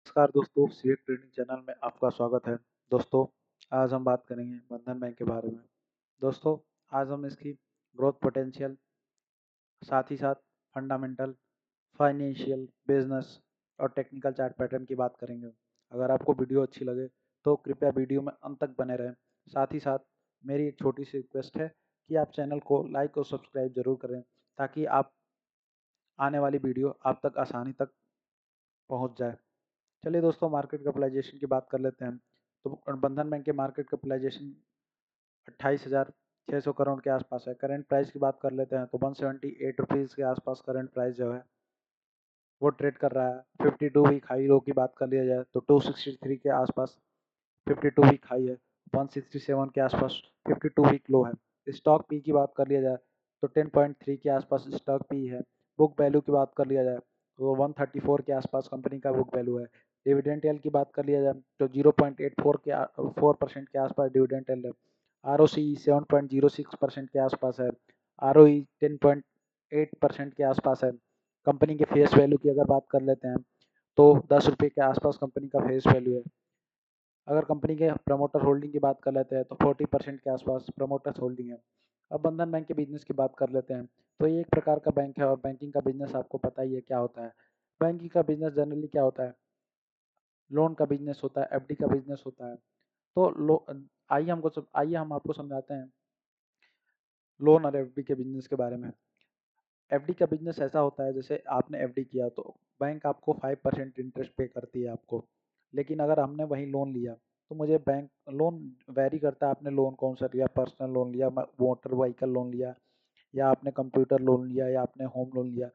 नमस्कार दोस्तों, CEAT trading channel में आपका स्वागत है। दोस्तों, आज हम बात करेंगे बंधन बैंक के बारे में। दोस्तों, आज हम इसकी ग्रोथ पोटेंशियल, साथ ही साथ फंडामेंटल, फाइनेंशियल, बिजनेस और टेक्निकल चार्ट पैटर्न की बात करेंगे। अगर आपको वीडियो अच्छी लगे तो कृपया वीडियो में अंत तक बने रहें। साथ ही साथ मेरी एक छोटी सी रिक्वेस्ट है कि आप चैनल को लाइक और सब्सक्राइब जरूर करें, ताकि आप आने वाली वीडियो आप तक आसानी तक पहुँच जाए। चलिए दोस्तों, मार्केट कैपिटलाइजेशन की बात कर लेते हैं। तो बंधन बैंक के मार्केट कैपिटलाइजेशन 28,600 करोड़ के आसपास है। करंट प्राइस की बात कर लेते हैं तो 178 रुपीज़ के आसपास करंट प्राइस जो है वो ट्रेड कर रहा है। 52 वीक हाई लो की बात कर लिया जाए तो 263 के आसपास 52 वीक हाई है। 167 के आसपास 52 वीक लो है। स्टॉक पी की बात कर लिया जाए तो 10.3 के आसपास स्टॉक पी है। बुक वैल्यू की बात कर लिया जाए तो 134 के आसपास कंपनी का बुक वैल्यू है। डिविडेंड येल्ड की बात कर लिया जाए तो 0.84% के आसपास डिविडेंड येल्ड है। ROCE 7.06% के आसपास है। ROE 10.8% के आसपास है। कंपनी के फेस वैल्यू की अगर बात कर लेते हैं तो 10 रुपये के आसपास कंपनी का फेस वैल्यू है। अगर कंपनी के प्रमोटर होल्डिंग की बात कर लेते हैं तो 40% के आसपास प्रमोटर्स होल्डिंग है। अब बंधन बैंक के बिजनेस की बात कर लेते हैं तो ये एक प्रकार का बैंक है और बैंकिंग का बिजनेस आपको पता ही है क्या होता है। बैंकिंग का बिजनेस जनरली क्या होता है, लोन का बिजनेस होता है, एफडी का बिजनेस होता है। तो आइए हम आपको समझाते हैं लोन और एफडी के बिजनेस के बारे में। एफडी का बिजनेस ऐसा होता है, जैसे आपने एफडी किया तो बैंक आपको 5% इंटरेस्ट पे करती है आपको। लेकिन अगर हमने वही लोन लिया तो मुझे बैंक लोन वेरी करता है, आपने लोन कौन सा लिया, पर्सनल लोन लिया, मोटर व्हीकल लोन लिया, या आपने कंप्यूटर लोन लिया, या आपने होम लोन लिया,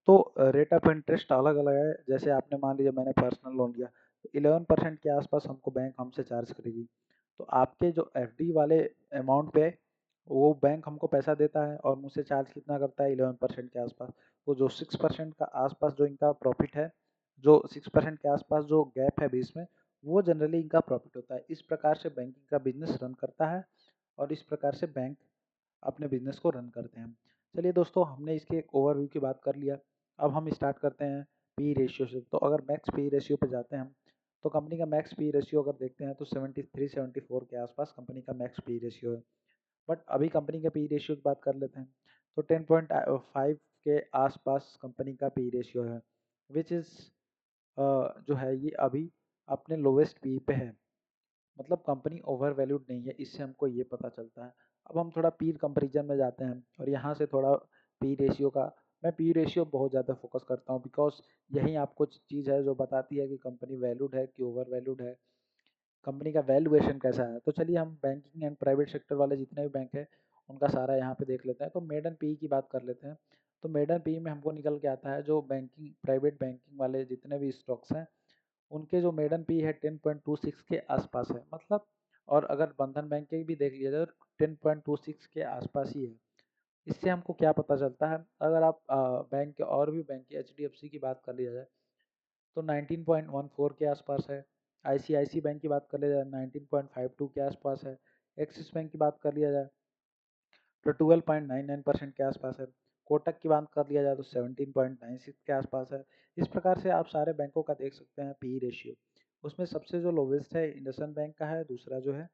तो रेट ऑफ इंटरेस्ट अलग अलग है। जैसे आपने मान लीजिए मैंने पर्सनल लोन लिया तो 11% के आसपास हमको बैंक हमसे चार्ज करेगी। तो आपके जो एफडी वाले अमाउंट पे वो बैंक हमको पैसा देता है और मुझसे चार्ज कितना करता है, 11% के आसपास। तो जो 6% का आसपास जो इनका प्रॉफिट है, जो 6% के आसपास जो गैप है बीच में, वो जनरली इनका प्रॉफिट होता है। इस प्रकार से बैंकिंग का बिजनेस रन करता है और इस प्रकार से बैंक अपने बिजनेस को रन करते हैं। चलिए दोस्तों, हमने इसके एक ओवरव्यू की बात कर लिया। अब हम स्टार्ट करते हैं पी रेशियो से। तो अगर मैक्स पी रेशियो पे जाते हैं हम, तो कंपनी का मैक्स पी रेशियो अगर देखते हैं तो 73-74 के आसपास कंपनी का मैक्स पी रेशियो है। बट अभी कंपनी का पी रेशियो की बात कर लेते हैं तो 10.5 के आसपास कंपनी का पी रेशियो है, विच इज़ जो है ये अभी अपने लोवेस्ट पी पे है। मतलब कंपनी ओवर वैल्यूड नहीं है, इससे हमको ये पता चलता है। अब हम थोड़ा पीर कंपैरिजन में जाते हैं और यहाँ से थोड़ा पी रेशियो का, मैं पी रेशियो बहुत ज़्यादा फोकस करता हूँ, बिकॉज यही आपको चीज़ है जो बताती है कि कंपनी वैल्यूड है कि ओवर वैल्यूड है, कंपनी का वैल्यूएशन कैसा है। तो चलिए हम बैंकिंग एंड प्राइवेट सेक्टर वाले जितने भी बैंक है उनका सारा यहाँ पे देख लेते हैं। तो मेडन पी की बात कर लेते हैं। तो मेडन पी में हमको निकल के आता है जो बैंकिंग प्राइवेट बैंकिंग वाले जितने भी स्टॉक्स हैं उनके जो मेडन पी है 10.26 के आसपास है। मतलब और अगर बंधन बैंक के भी देख लिया जाए तो 10.26 के आसपास ही है। इससे हमको क्या पता चलता है, अगर आप बैंक के और भी बैंक के HDFC की बात कर लिया जाए तो 19.14 के आसपास है। ICICI बैंक की बात कर लिया जाए 19.52 के आसपास है। एक्सिस बैंक की बात कर लिया जाए तो 12.99% के आसपास है। कोटक की बात कर लिया जाए तो 17.96 के आसपास है। इस प्रकार से आप सारे बैंकों का देख सकते हैं पी रेशियो। उसमें सबसे जो लोवेस्ट है इंडसइंड बैंक का है, दूसरा जो है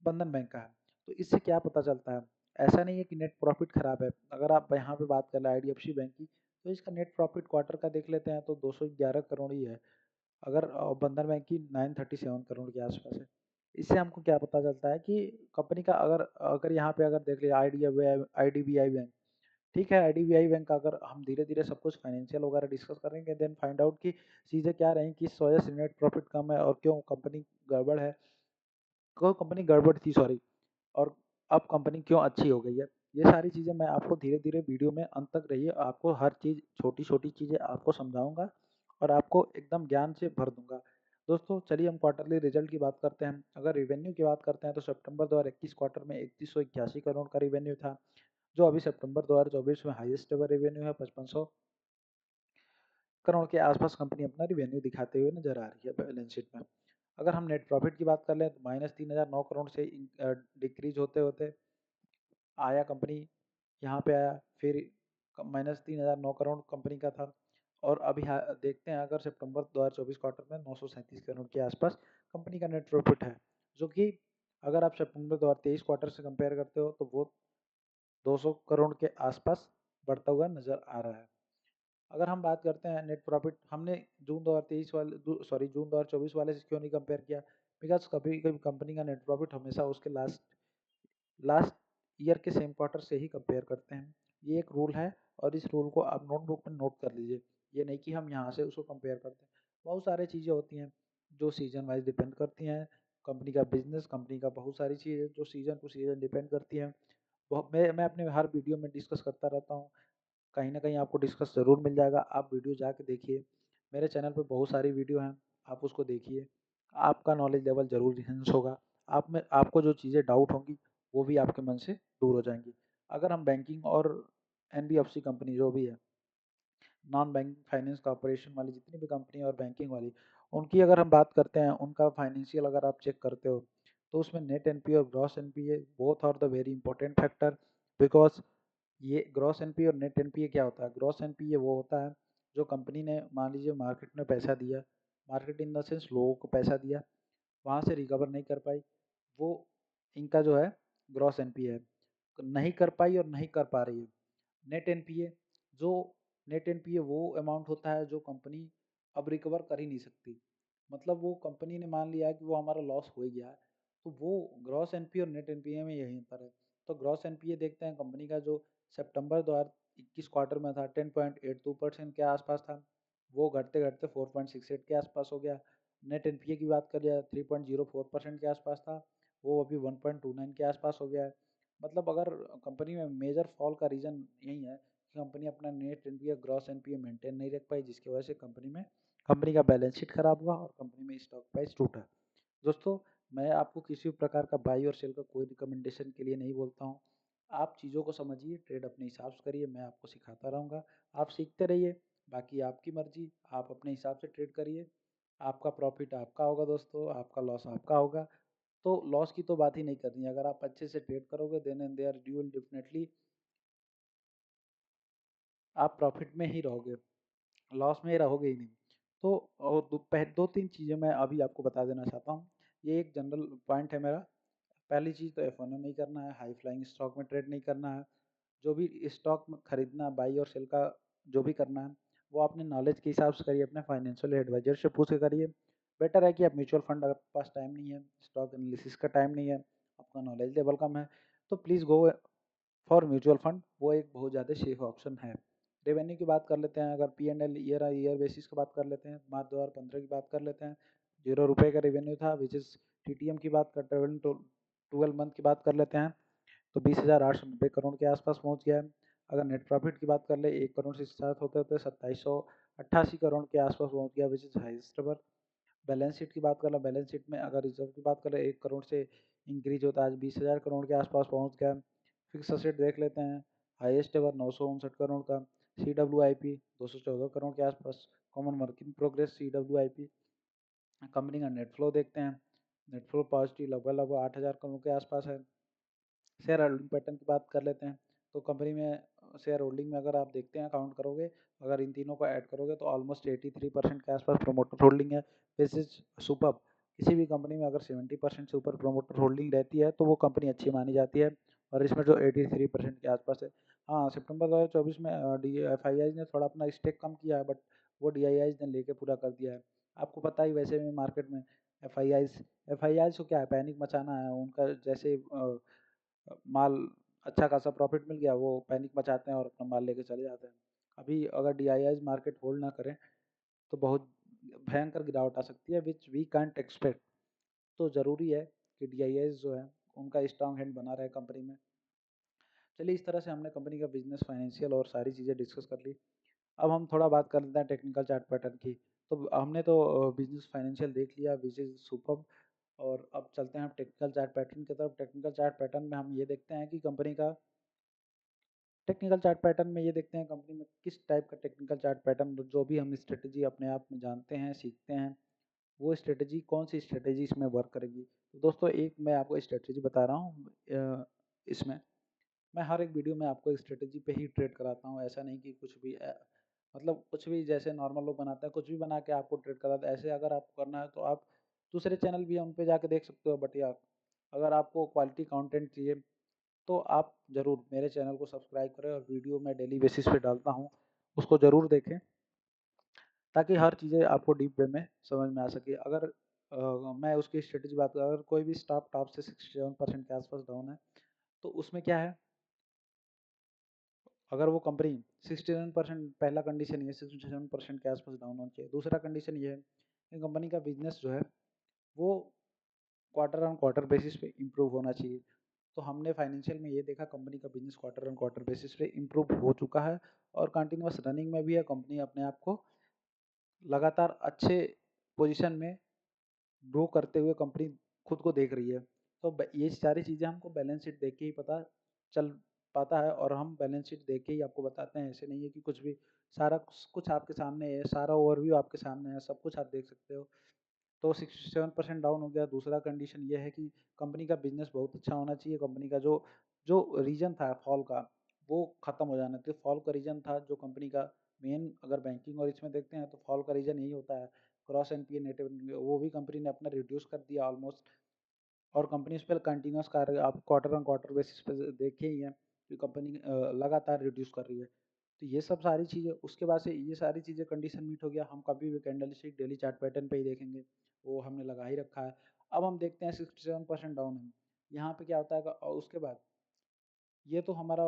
बंधन बैंक का है। तो इससे क्या पता चलता है, ऐसा नहीं है कि नेट प्रॉफिट खराब है। अगर आप यहाँ पे बात कर ले IDFC बैंक की तो इसका नेट प्रॉफिट क्वार्टर का देख लेते हैं तो 211 करोड़ ही है। अगर बंधन बैंक की 937 करोड़ के आसपास है। इससे हमको क्या पता चलता है कि कंपनी का अगर अगर यहाँ पे अगर देख लिया IDBI बैंक, ठीक है, IDBI बैंक का अगर हम धीरे धीरे सब कुछ फाइनेंशियल वगैरह डिस्कस करेंगे, देन फाइंड आउट कि चीज़ें क्या रही, किस वजह से नेट प्रॉफिट कम है और क्यों कंपनी गड़बड़ है, क्यों कंपनी गड़बड़ थी, सॉरी, और अब कंपनी क्यों अच्छी हो गई है। ये सारी चीज़ें मैं आपको धीरे धीरे वीडियो में अंत तक रहिए, आपको हर चीज़ छोटी छोटी चीज़ें आपको समझाऊंगा और आपको एकदम ज्ञान से भर दूंगा। दोस्तों चलिए हम क्वार्टरली रिजल्ट की बात करते हैं। अगर रिवेन्यू की बात करते हैं तो सितंबर 2021 क्वार्टर में 3181 करोड़ का रिवेन्यू था, जो अभी सितंबर 2024 में हाईएस्ट एवर रिवेन्यू है। 5500 करोड़ के आसपास कंपनी अपना रिवेन्यू दिखाते हुए नजर आ रही है बैलेंस शीट में। अगर हम नेट प्रॉफिट की बात कर लें तो -3009 करोड़ से डिक्रीज होते होते आया कंपनी यहाँ पे आया, फिर -3009 करोड़ कंपनी का था। और अभी देखते हैं अगर सितंबर 2024 क्वार्टर में 937 करोड़ के आसपास कंपनी का नेट प्रॉफिट है, जो कि अगर आप सितंबर 2023 क्वार्टर से कंपेयर करते हो तो वो 200 करोड़ के आसपास बढ़ता हुआ नजर आ रहा है। अगर हम बात करते हैं नेट प्रॉफिट, हमने जून 2023 वाले जून 2024 वाले से क्यों नहीं कंपेयर किया, बिकॉज कभी कभी कंपनी का नेट प्रॉफिट हमेशा उसके लास्ट लास्ट ईयर के सेम क्वार्टर से ही कंपेयर करते हैं। ये एक रूल है और इस रूल को आप नोटबुक में नोट कर लीजिए। ये नहीं कि हम यहाँ से उसको कंपेयर करते हैं। बहुत सारी चीज़ें होती हैं जो सीजन वाइज डिपेंड करती हैं। कंपनी का बिजनेस, कंपनी का बहुत सारी चीज़ें जो सीजन टू सीजन डिपेंड करती हैं। बहुत मैं अपने हर वीडियो में डिस्कस करता रहता हूँ। कहीं ना कहीं आपको डिस्कस ज़रूर मिल जाएगा। आप वीडियो जाके देखिए, मेरे चैनल पे बहुत सारी वीडियो हैं, आप उसको देखिए। आपका नॉलेज लेवल ज़रूर इन्हेंस होगा। आप में आपको जो चीज़ें डाउट होंगी वो भी आपके मन से दूर हो जाएंगी। अगर हम बैंकिंग और एनबीएफसी कंपनी जो भी है, नॉन बैंकिंग फाइनेंस कॉर्पोरेशन वाली जितनी भी कंपनी और बैंकिंग वाली, उनकी अगर हम बात करते हैं, उनका फाइनेंशियल अगर आप चेक करते हो तो उसमें नेट एनपीए और gross NPA both are the very important factor. Because ये ग्रॉस एनपीए और नेट एनपीए क्या होता है? ग्रॉस एनपीए वो होता है जो कंपनी ने मान लीजिए मार्केट में पैसा दिया, मार्केट इन द सेंस लोगों को पैसा दिया, वहाँ से रिकवर नहीं कर पाई, वो इनका जो है ग्रॉस एनपीए है। नहीं कर पाई और नहीं कर पा रही है। नेट एनपीए जो नेट एनपीए वो अमाउंट होता है जो कंपनी अब रिकवर कर ही नहीं सकती। मतलब वो कंपनी ने मान लिया है कि वो हमारा लॉस हो ही गया है, तो वो ग्रॉस एनपीए और नेट एनपीए में यही अंतर है। तो ग्रॉस एनपीए देखते हैं कंपनी का जो सितंबर 2021 क्वार्टर में था 10.82% के आसपास था, वो घटते घटते 4.68 के आसपास हो गया। नेट एनपीए की बात करिए 3.04% के आसपास था, वो अभी 1.29 के आसपास हो गया है। मतलब अगर कंपनी में मेजर फॉल का रीज़न यही है कि कंपनी अपना net NPA gross NPA maintain नहीं रख पाई, जिसकी वजह से कंपनी का बैलेंस शीट खराब हुआ और कंपनी में स्टॉक प्राइस टूटा। दोस्तों, मैं आपको किसी भी प्रकार का बाई और सेल का कोई रिकमेंडेशन के लिए नहीं बोलता हूँ। आप चीज़ों को समझिए, ट्रेड अपने हिसाब से करिए, मैं आपको सिखाता रहूँगा, आप सीखते रहिए। बाकी आपकी मर्जी, आप अपने हिसाब से ट्रेड करिए। आपका प्रॉफिट आपका होगा दोस्तों, आपका लॉस आपका होगा। तो लॉस की तो बात ही नहीं करनी है। अगर आप अच्छे से ट्रेड करोगे then and there you will definitely आप प्रॉफिट में ही रहोगे, लॉस में रहोगे ही नहीं। तो और दो तीन चीज़ें मैं अभी आपको बता देना चाहता हूँ। ये एक जनरल पॉइंट है मेरा। पहली चीज़ तो एफ नहीं करना है, हाई फ्लाइंग स्टॉक में ट्रेड नहीं करना है। जो भी स्टॉक में खरीदना, बाई और सेल का जो भी करना है वो अपने नॉलेज के हिसाब से करिए, अपने फाइनेंशियल एडवाइजर से पूछ के करिए। बेटर है कि आप म्यूचुअल फंड, अगर आपके पास टाइम नहीं है, स्टॉक एनालिसिस का टाइम नहीं है, आपका नॉलेज लेवल कम है, तो please go for mutual fund. वो एक बहुत ज़्यादा सेफ ऑप्शन है। रेवेन्यू की बात कर लेते हैं, अगर P and L year basis की बात कर लेते हैं, मार्च 2015 की बात कर लेते हैं, 0 रुपये का रेवेन्यू था, विच इज़ टीटीएम की बात कर 12 मंथ की बात कर लेते हैं तो 20,890 करोड़ के आसपास पहुंच गया है। अगर नेट प्रॉफिट की बात कर ले 1 करोड़ से स्टार्ट होते होते 2788 करोड़ के आसपास पहुंच गया, which is highest ever. Balance sheet की बात कर ला, बैलेंस शीट में अगर रिजर्व की बात करें 1 करोड़ से इंक्रीज होता है, आज 20,000 करोड़ के आसपास पहुंच गया। फिक्स असेट देख लेते हैं, हाईएस्ट एवर 959 करोड़ का। CWIP 214 करोड़ के आसपास। Common working progress CWIP। Company का नेट फ्लो देखते हैं, नेट फ्लो पॉजिटिव लगभग 8,000 करोड़ के आसपास है। शेयर होल्डिंग पैटर्न की बात कर लेते हैं, तो कंपनी में शेयर होल्डिंग में अगर आप देखते हैं, काउंट करोगे, अगर इन तीनों को ऐड करोगे तो ऑलमोस्ट 83% के आसपास प्रमोटर होल्डिंग है। This is super. किसी भी कंपनी में अगर 70% से ऊपर प्रमोटर होल्डिंग रहती है तो वो कंपनी अच्छी मानी जाती है, और इसमें जो 83% के आसपास है। हाँ, सितंबर 2024 में FII ने थोड़ा अपना स्टेक कम किया है, बट वो DII ने लेके पूरा कर दिया है। आपको पता ही वैसे भी मार्केट में एफ आई आई को क्या है, पैनिक मचाना है उनका। जैसे माल अच्छा खासा प्रॉफिट मिल गया, वो पैनिक मचाते हैं और अपना माल लेके चले जाते हैं। अभी अगर DIIs मार्केट होल्ड ना करें तो बहुत भयंकर गिरावट आ सकती है, विच वी कांट एक्सपेक्ट। तो ज़रूरी है कि DIIs जो है उनका स्ट्रांग हैंड बना रहे कंपनी में। चलिए, इस तरह से हमने कंपनी का बिजनेस, फाइनेंशियल और सारी चीज़ें डिस्कस कर ली। अब हम थोड़ा बात कर लेते हैं टेक्निकल चार्ट पैटर्न की। तो हमने तो बिजनेस फाइनेंशियल देख लिया, विच इज़ सुपर। और अब चलते हैं हम टेक्निकल चार्ट पैटर्न की तरफ। टेक्निकल चार्ट पैटर्न में हम ये देखते हैं कि कंपनी का टेक्निकल चार्ट पैटर्न में ये देखते हैं कंपनी में किस टाइप का टेक्निकल चार्ट पैटर्न, जो भी हम स्ट्रेटजी अपने आप में जानते हैं, सीखते हैं, वो स्ट्रेटजी कौन सी स्ट्रेटजी इसमें वर्क करेगी। तो दोस्तों, एक मैं आपको स्ट्रेटजी बता रहा हूँ। इसमें मैं हर एक वीडियो में आपको स्ट्रेटजी पे ही ट्रेड कराता हूँ। ऐसा नहीं कि कुछ भी मतलब कुछ भी जैसे नॉर्मल लोग बनाते हैं, कुछ भी बना के आपको ट्रेड कराते हैं। ऐसे अगर आपको करना है तो आप दूसरे चैनल भी हैं, उन पे जाके देख सकते हो। बट यार अगर आपको क्वालिटी कंटेंट चाहिए तो आप ज़रूर मेरे चैनल को सब्सक्राइब करें, और वीडियो मैं डेली बेसिस पे डालता हूँ, उसको ज़रूर देखें, ताकि हर चीज़ें आपको डीप वे में समझ में आ सके। अगर मैं उसकी स्ट्रेटेजी बात करूँ, अगर कोई भी स्टॉक टॉप से 67% के आसपास डाउन है, तो उसमें क्या है, अगर वो कंपनी 67%, पहला कंडीशन ये 67% के आसपास डाउन होना चाहिए। दूसरा कंडीशन ये है कि कंपनी का बिजनेस जो है वो क्वार्टर ऑन क्वार्टर बेसिस पे इम्प्रूव होना चाहिए। तो हमने फाइनेंशियल में ये देखा, कंपनी का business quarter on quarter basis पे इम्प्रूव हो चुका है, और कंटिन्यूस रनिंग में भी है। कंपनी अपने आप को लगातार अच्छे पोजीशन में ग्रो करते हुए कंपनी खुद को देख रही है। तो ये सारी चीज़ें हमको बैलेंस शीट देख के ही पता चल पाता है, और हम बैलेंस शीट देख के ही आपको बताते हैं। ऐसे नहीं है कि कुछ भी, सारा कुछ आपके सामने है, सारा ओवरव्यू आपके सामने है, सब कुछ आप देख सकते हो। तो 67% डाउन हो गया। दूसरा कंडीशन ये है कि कंपनी का बिजनेस बहुत अच्छा होना चाहिए। कंपनी का जो जो रीजन था फॉल का, वो खत्म हो जाना चाहिए। फॉल का रीजन था जो कंपनी का मेन, अगर बैंकिंग और इसमें देखते हैं तो फॉल का रीजन यही होता है, क्रॉस एनपीए नेट एनपीए, वो भी कंपनी ने अपना रिड्यूस कर दिया ऑलमोस्ट। और कंपनी इस पर कंटिन्यूस कर रही है, आप क्वार्टर ऑन क्वार्टर बेसिस पे देखे ही हैं कि कंपनी लगातार रिड्यूस कर रही है। तो ये सब सारी चीज़ें, उसके बाद से ये सारी चीज़ें कंडीशन मीट हो गया, हम कभी भी candle stick daily chart pattern पे ही देखेंगे, वो हमने लगा ही रखा है। अब हम देखते हैं 67% डाउन है, यहाँ पे क्या होता है और उसके बाद ये तो हमारा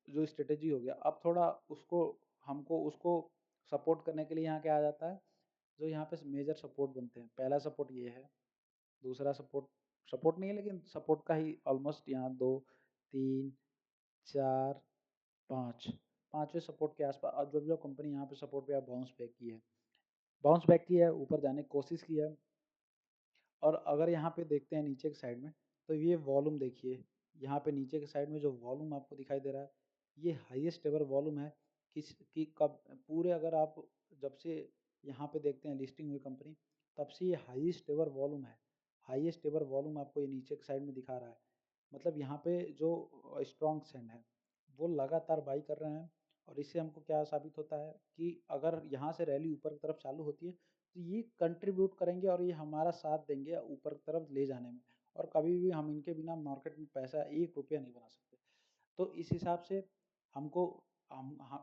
जो स्ट्रेटेजी हो गया। अब थोड़ा उसको, हमको उसको सपोर्ट करने के लिए यहाँ क्या आ जाता है, जो यहाँ पे मेजर सपोर्ट बनते हैं। पहला सपोर्ट ये है, दूसरा सपोर्ट, सपोर्ट नहीं है लेकिन सपोर्ट का ही ऑलमोस्ट, यहाँ 2, 3, 4, 5, पाँचवें सपोर्ट के आसपास। और जो कंपनी यहाँ पे सपोर्ट पे बाउंस बैक की है, बाउंस बैक की है, ऊपर जाने की कोशिश की है। और अगर यहाँ पे देखते हैं नीचे की साइड में, तो ये वॉल्यूम देखिए, यहाँ पे नीचे की साइड में जो वॉल्यूम आपको दिखाई दे रहा है, ये हाईएस्ट एवर वॉल्यूम है। किस की कब पूरे, अगर आप जब से यहाँ पे देखते हैं लिस्टिंग हुई कंपनी, तब से ये हाईएस्ट एवर वॉल्यूम है। हाईएस्ट एवर वॉल्यूम आपको ये नीचे की साइड में दिखा रहा है। मतलब यहाँ पे जो स्ट्रॉन्ग सेंड है, वो लगातार बाई कर रहे हैं। और इससे हमको क्या साबित होता है कि अगर यहाँ से रैली ऊपर की तरफ चालू होती है, तो ये कंट्रीब्यूट करेंगे और ये हमारा साथ देंगे ऊपर की तरफ ले जाने में। और कभी भी हम इनके बिना मार्केट में पैसा 1 रुपया नहीं बना सकते। तो इस हिसाब से हमको,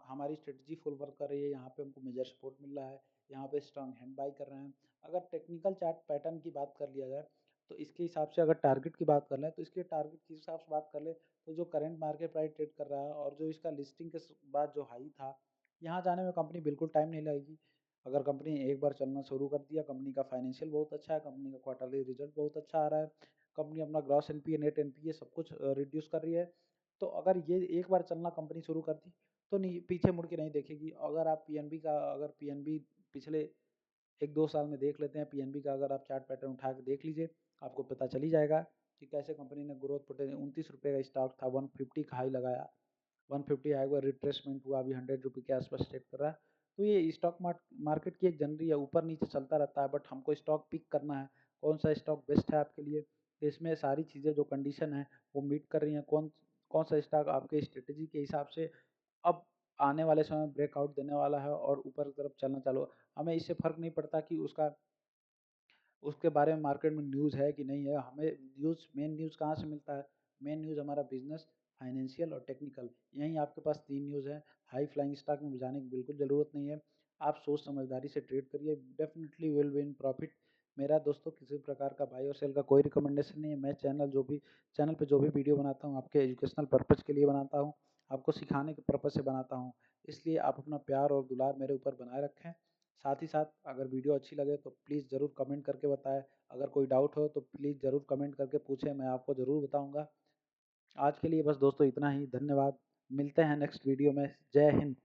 हमारी स्ट्रेटजी फुल वर्क कर रही है। यहाँ पे हमको मेजर सपोर्ट मिल रहा है, यहाँ पे स्ट्रॉन्ग हैंड बाई कर रहे हैं। अगर टेक्निकल चार्ट पैटर्न की बात कर लिया जाए, तो इसके हिसाब से अगर टारगेट की बात कर लें, तो इसके टारगेट के हिसाब से बात कर ले, तो जो करंट मार्केट प्राइस ट्रेड कर रहा है और जो इसका लिस्टिंग के बाद जो हाई था, यहाँ जाने में कंपनी बिल्कुल टाइम नहीं लगेगी। अगर कंपनी एक बार चलना शुरू कर दिया, कंपनी का फाइनेंशियल बहुत अच्छा है, कंपनी का क्वार्टरली रिजल्ट बहुत अच्छा आ रहा है, कंपनी अपना ग्रॉस एनपीए नेट एनपीए सब कुछ रिड्यूस कर रही है, तो अगर ये एक बार चलना कंपनी शुरू कर दी, तो नहीं, पीछे मुड़ के नहीं देखेगी। अगर आप पीएनबी का, अगर पीएनबी पिछले 1-2 साल में देख लेते हैं, पीएनबी का अगर आप चार्ट पैटर्न उठा के देख लीजिए, आपको पता चल ही जाएगा कि कैसे कंपनी ने ग्रोथ पोटेंशियल, 29 रुपये का स्टॉक था, 150 का हाई लगाया, 150 हाई हुआ, रिट्रेसमेंट हुआ, अभी 100 रुपये के आसपास ट्रेड कर रहा है। तो ये स्टॉक मार्केट की एक जनरी है, ऊपर नीचे चलता रहता है, बट हमको स्टॉक पिक करना है, कौन सा स्टॉक बेस्ट है आपके लिए। तो इसमें सारी चीज़ें जो कंडीशन है वो मीट कर रही हैं। कौन कौन सा स्टॉक आपके स्ट्रेटेजी के हिसाब से अब आने वाले समय में ब्रेकआउट देने वाला है और ऊपर की तरफ चलना चालू। हमें इससे फ़र्क नहीं पड़ता कि उसका, उसके बारे में मार्केट में न्यूज़ है कि नहीं है। हमें न्यूज़, मेन न्यूज़ कहाँ से मिलता है, मेन न्यूज़ हमारा बिजनेस, फाइनेंशियल और टेक्निकल, यहीं आपके पास 3 न्यूज़ है। हाई फ्लाइंग स्टॉक में जाने की बिल्कुल ज़रूरत नहीं है। आप सोच समझदारी से ट्रेड करिए, definitely will be in profit. मेरा दोस्तों किसी प्रकार का बाय और सेल का कोई रिकमेंडेशन नहीं है। मैं चैनल पे जो भी वीडियो बनाता हूँ, आपके एजुकेशनल पर्पज़ के लिए बनाता हूँ, आपको सिखाने के पर्पज़ से बनाता हूँ। इसलिए आप अपना प्यार और दुलार मेरे ऊपर बनाए रखें। साथ ही साथ अगर वीडियो अच्छी लगे तो प्लीज़ ज़रूर कमेंट करके बताएं। अगर कोई डाउट हो तो प्लीज़ ज़रूर कमेंट करके पूछें, मैं आपको ज़रूर बताऊंगा। आज के लिए बस दोस्तों इतना ही, धन्यवाद। मिलते हैं नेक्स्ट वीडियो में। जय हिंद।